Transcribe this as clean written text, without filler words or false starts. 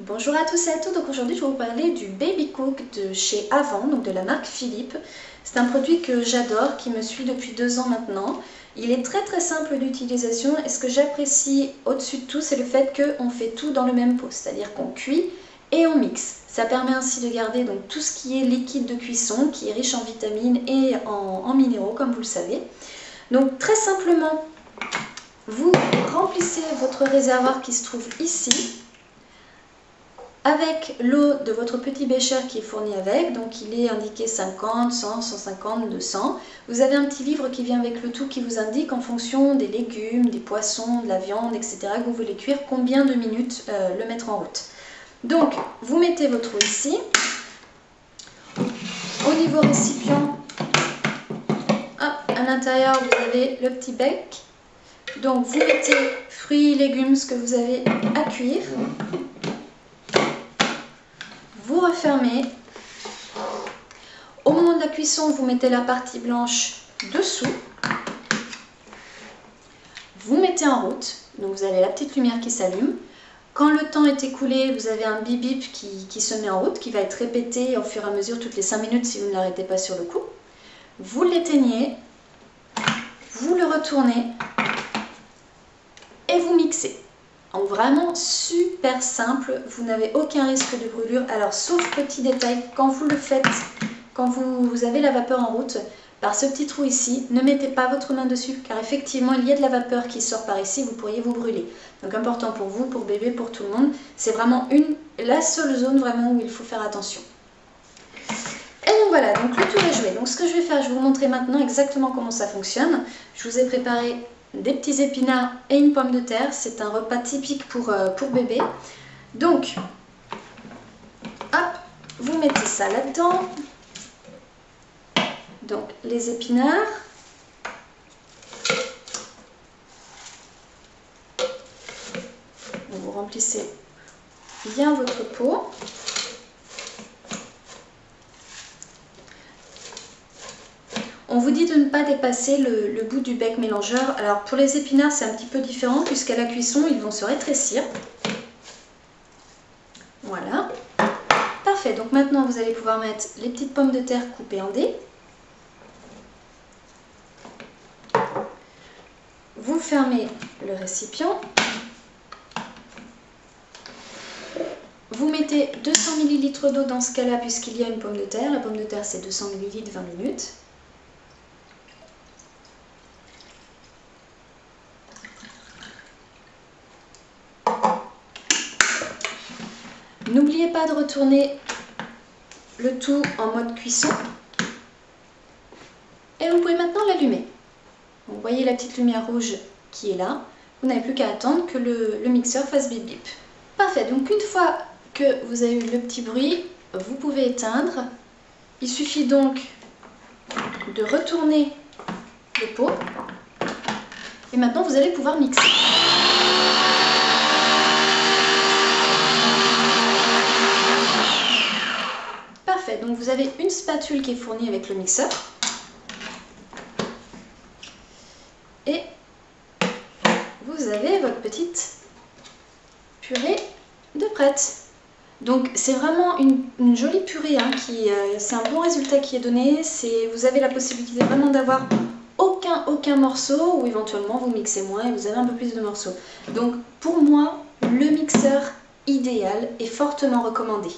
Bonjour à tous et à toutes, donc aujourd'hui je vais vous parler du Baby Cook de chez Avant, donc de la marque Philippe. C'est un produit que j'adore, qui me suit depuis 2 ans maintenant. Il est très simple d'utilisation et ce que j'apprécie au-dessus de tout, c'est le fait qu'on fait tout dans le même pot, c'est-à-dire qu'on cuit et on mixe. Ça permet ainsi de garder donc tout ce qui est liquide de cuisson, qui est riche en vitamines et en minéraux comme vous le savez. Donc très simplement, vous remplissez votre réservoir qui se trouve ici, avec l'eau de votre petit bécher qui est fourni avec, donc il est indiqué 50, 100, 150, 200. Vous avez un petit livre qui vient avec le tout qui vous indique en fonction des légumes, des poissons, de la viande, etc. que vous voulez cuire, combien de minutes le mettre en route. Donc vous mettez votre eau ici. Au niveau récipient, à l'intérieur vous avez le petit bec. Donc vous mettez fruits, légumes, ce que vous avez à cuire. Vous refermez. Au moment de la cuisson, vous mettez la partie blanche dessous. Vous mettez en route. Donc vous avez la petite lumière qui s'allume. Quand le temps est écoulé, vous avez un bip bip qui se met en route, qui va être répété au fur et à mesure toutes les 5 minutes si vous ne l'arrêtez pas sur le coup. Vous l'éteignez, vous le retournez et vous mixez. Donc vraiment super simple, vous n'avez aucun risque de brûlure. Alors sauf petit détail, quand vous le faites, quand vous avez la vapeur en route, par ce petit trou ici, ne mettez pas votre main dessus car effectivement il y a de la vapeur qui sort par ici, vous pourriez vous brûler. Donc important pour vous, pour bébé, pour tout le monde, c'est vraiment la seule zone vraiment où il faut faire attention. Et donc voilà, donc le tour est joué. Donc ce que je vais faire, je vais vous montrer maintenant exactement comment ça fonctionne. Je vous ai préparé des petits épinards et une pomme de terre. C'est un repas typique pour bébé. Donc, hop, vous mettez ça là-dedans. Donc, les épinards. Vous remplissez bien votre pot. On vous dit de ne pas dépasser le bout du bec mélangeur. Alors pour les épinards c'est un petit peu différent puisqu'à la cuisson ils vont se rétrécir. Voilà. Parfait, donc maintenant vous allez pouvoir mettre les petites pommes de terre coupées en dés. Vous fermez le récipient. Vous mettez 200 ml d'eau dans ce cas-là puisqu'il y a une pomme de terre. La pomme de terre c'est 200 ml 20 minutes. N'oubliez pas de retourner le tout en mode cuisson. Et vous pouvez maintenant l'allumer. Vous voyez la petite lumière rouge qui est là. Vous n'avez plus qu'à attendre que le mixeur fasse bip bip. Parfait, donc une fois que vous avez eu le petit bruit, vous pouvez éteindre. Il suffit donc de retourner le pot. Et maintenant vous allez pouvoir mixer. Donc vous avez une spatule qui est fournie avec le mixeur et vous avez votre petite purée de prête. Donc c'est vraiment une jolie purée, hein, c'est un bon résultat qui est donné. Vous avez la possibilité vraiment d'avoir aucun morceau ou éventuellement vous mixez moins et vous avez un peu plus de morceaux. Donc pour moi le mixeur idéal est fortement recommandé.